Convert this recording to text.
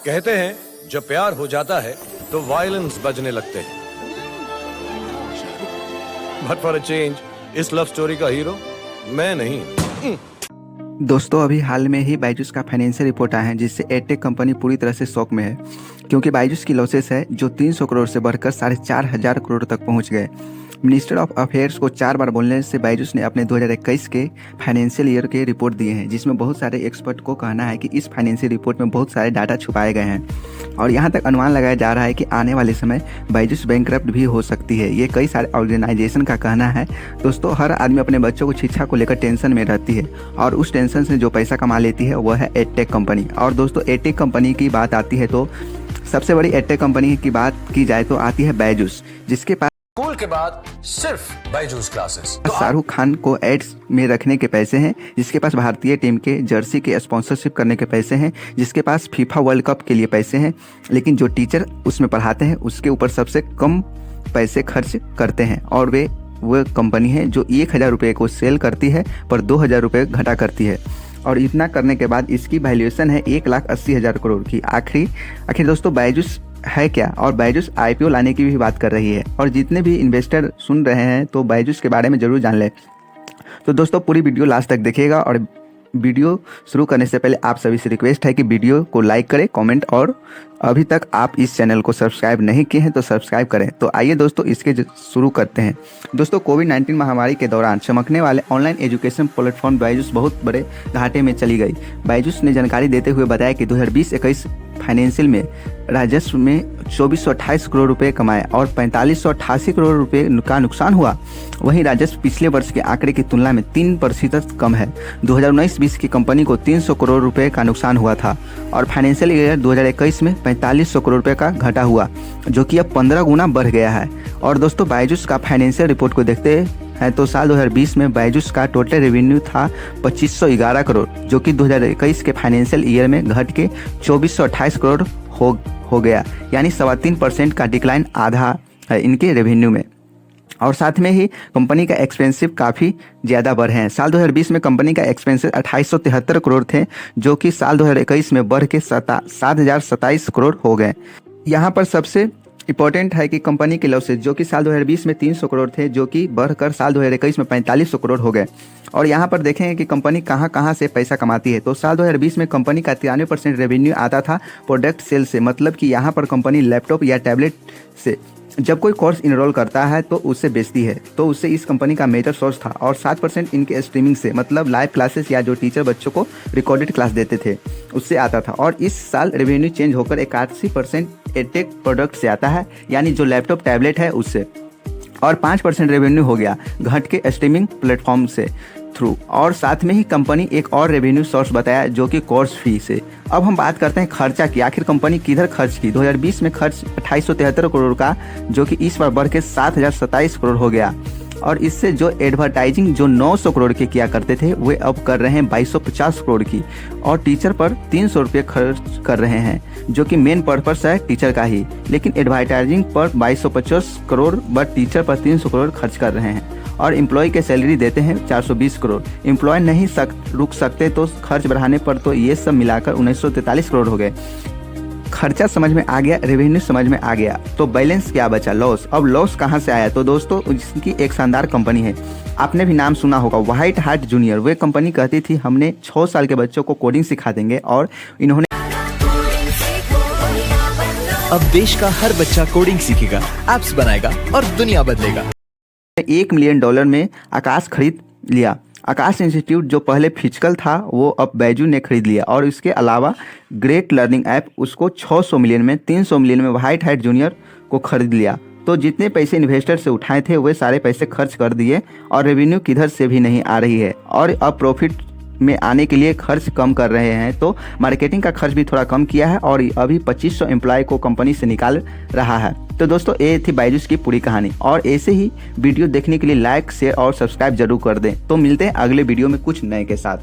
कहते हैं जब प्यार हो जाता है तो वायलेंस बजने लगते हैं, बट फॉर अ चेंज इस लव स्टोरी का हीरो मैं नहीं। दोस्तों अभी हाल में ही बायजूस का फाइनेंशियल रिपोर्ट आया है, जिससे एडटेक कंपनी पूरी तरह से शॉक में है, क्योंकि बायजूस की लॉसेस है जो 300 करोड़ से बढ़कर 4,500 करोड़ तक पहुंच गए। मिनिस्टर ऑफ अफेयर्स को 4 बार बोलने से बायजूस ने अपने 2021 के फाइनेंशियल ईयर के रिपोर्ट दिए हैं, जिसमें बहुत सारे एक्सपर्ट को कहना है कि इस फाइनेंशियल रिपोर्ट में बहुत सारे डाटा छुपाए गए हैं और यहाँ तक अनुमान लगाया जा रहा है कि आने वाले समय बायजूस बैंकरप्ट भी हो सकती है। ये कई सारे ऑर्गेनाइजेशन का कहना है। दोस्तों हर आदमी अपने बच्चों को शिक्षा को लेकर टेंशन में रहती है और उस टेंशन से जो पैसा कमा लेती है वह है एडटेक कंपनी। और दोस्तों एडटेक कंपनी की बात आती है तो सबसे बड़ी एडटेक कंपनी की बात की जाए तो आती है बायजूस, जिसके पास स्कूल के बाद सिर्फ बायजूस क्लासेस। शाहरुख खान को एड्स में रखने के पैसे हैं, जिसके पास भारतीय टीम के जर्सी के स्पॉन्सरशिप करने के पैसे हैं, जिसके पास फीफा वर्ल्ड कप के लिए पैसे हैं, लेकिन जो टीचर उसमें पढ़ाते हैं उसके ऊपर सबसे कम पैसे खर्च करते हैं। और वो कंपनी है जो 1,000 रुपये को सेल करती है पर 2,000 रुपये घटा करती है, और इतना करने के बाद इसकी वैल्यूएशन है 1,80,000 करोड़ की। आखिर दोस्तों बायजूस है क्या, और बायजूस आईपीओ लाने की भी बात कर रही है, और जितने भी इन्वेस्टर सुन रहे हैं तो बायजूस के बारे में ज़रूर जान लें। तो दोस्तों पूरी वीडियो लास्ट तक देखिएगा, और वीडियो शुरू करने से पहले आप सभी से रिक्वेस्ट है कि वीडियो को लाइक करें, कमेंट, और अभी तक आप इस चैनल को सब्सक्राइब नहीं किए हैं तो सब्सक्राइब करें। तो आइए दोस्तों इसके शुरू करते हैं। दोस्तों कोविड-19 महामारी के दौरान चमकने वाले ऑनलाइन एजुकेशन प्लेटफॉर्म बायजूस बहुत बड़े घाटे में चली गई। बायजूस ने जानकारी देते हुए बताया कि 2020-21 फाइनेंशियल में राजस्व में 2428 करोड़ रुपए कमाए और 4588 करोड़ रुपए का नुकसान हुआ। वहीं राजस्व पिछले वर्ष के आंकड़े की तुलना में 3% कम है। 2019-20 की कंपनी को 300 करोड़ रुपए का नुकसान हुआ था और फाइनेंशियल ईयर 2021 में 4500 करोड़ रुपए का घाटा हुआ, जो कि अब 15 गुना बढ़ गया है। और दोस्तों बायजूस का फाइनेंशियल रिपोर्ट को देखते हैं तो साल 2020 में बायजूस का टोटल रेवेन्यू था 2511 करोड़, जो कि 2021 के फाइनेंशियल ईयर में घट के 2428 करोड़ हो गया, यानी 3.25% का डिक्लाइन आधा है इनके रेवेन्यू में। और साथ में ही कंपनी का एक्सपेंसिव काफ़ी ज़्यादा बढ़े हैं। साल 2020 में कंपनी का एक्सपेंसिव 2873 करोड़ थे, जो कि साल 2021 में बढ़ के 7,027 करोड़ हो गए। यहाँ पर सबसे इंपॉर्टेंट है कि कंपनी के लॉसेज जो कि साल 2020 में 300 करोड़ थे, जो कि बढ़कर साल 2021 में 4500 करोड़ हो गए। और यहाँ पर देखेंगे कि कंपनी कहाँ से पैसा कमाती है। तो साल 2020 में कंपनी का 93% रेवेन्यू आता था प्रोडक्ट सेल से, मतलब कि यहाँ पर कंपनी लैपटॉप या टैबलेट से जब कोई कोर्स इनरोल करता है तो उससे बेचती है, तो उससे इस कंपनी का मेजर सोर्स था। और 7% इनके स्ट्रीमिंग से, मतलब लाइव क्लासेस या जो टीचर बच्चों को रिकॉर्डेड क्लास देते थे उससे आता था। और इस साल रेवेन्यू चेंज होकर 81% एडटेक प्रोडक्ट से आता है, यानी जो लैपटॉप टैबलेट है उससे। और 5% रेवेन्यू हो गया घट के स्ट्रीमिंग प्लेटफॉर्म से थ्रू। और साथ में ही कंपनी एक और रेवेन्यू सोर्स बताया जो कि कोर्स फी से। अब हम बात करते हैं खर्चा की, आखिर कंपनी किधर खर्च की। 2020 में खर्च 2873 करोड़ का, जो कि इस बार बढ़ के 7,027 करोड़ हो गया। और इससे जो एडवर्टाइजिंग जो 900 करोड़ के किया करते थे वे अब कर रहे हैं 2250 करोड़ की, और टीचर पर 300 रुपये खर्च कर रहे हैं, जो कि मेन पर्पस है टीचर का ही। लेकिन एडवर्टाइजिंग पर 2250 करोड़ बट टीचर पर 300 करोड़ खर्च कर रहे हैं। और एम्प्लॉय के सैलरी देते हैं 420 करोड़। एम्प्लॉय नहीं रुक सकते तो खर्च बढ़ाने पर तो ये सब मिलाकर 1943 करोड़ हो गए। खर्चा समझ में आ गया, रेवेन्यू समझ में आ गया, तो बैलेंस क्या बचा, लॉस। अब लॉस कहाँ से आया, तो दोस्तों जिसकी एक शानदार कंपनी है, आपने भी नाम सुना होगा, व्हाइट हार्ट जूनियर। वे कंपनी कहती थी हमने 6 साल के बच्चों को कोडिंग सिखा देंगे, और इन्होंने अब देश का हर बच्चा कोडिंग सीखेगा, एप्स बनाएगा और दुनिया बदलेगा। $1 मिलियन में आकाश खरीद लिया। आकाश इंस्टीट्यूट जो पहले फिजिकल था वो अब बायजूस ने खरीद लिया, और इसके अलावा ग्रेट लर्निंग ऐप उसको 600 मिलियन में, 300 मिलियन में व्हाइट हार्ट जूनियर को खरीद लिया। तो जितने पैसे इन्वेस्टर से उठाए थे वे सारे पैसे खर्च कर दिए, और रेवेन्यू किधर से भी नहीं आ रही है। और अब प्रॉफिट में आने के लिए खर्च कम कर रहे हैं, तो मार्केटिंग का खर्च भी थोड़ा कम किया है, और अभी 2500 एम्प्लॉय को कंपनी से निकाल रहा है। तो दोस्तों ये थी बायजूस की पूरी कहानी, और ऐसे ही वीडियो देखने के लिए लाइक, शेयर और सब्सक्राइब जरूर कर दें। तो मिलते हैं अगले वीडियो में कुछ नए के साथ।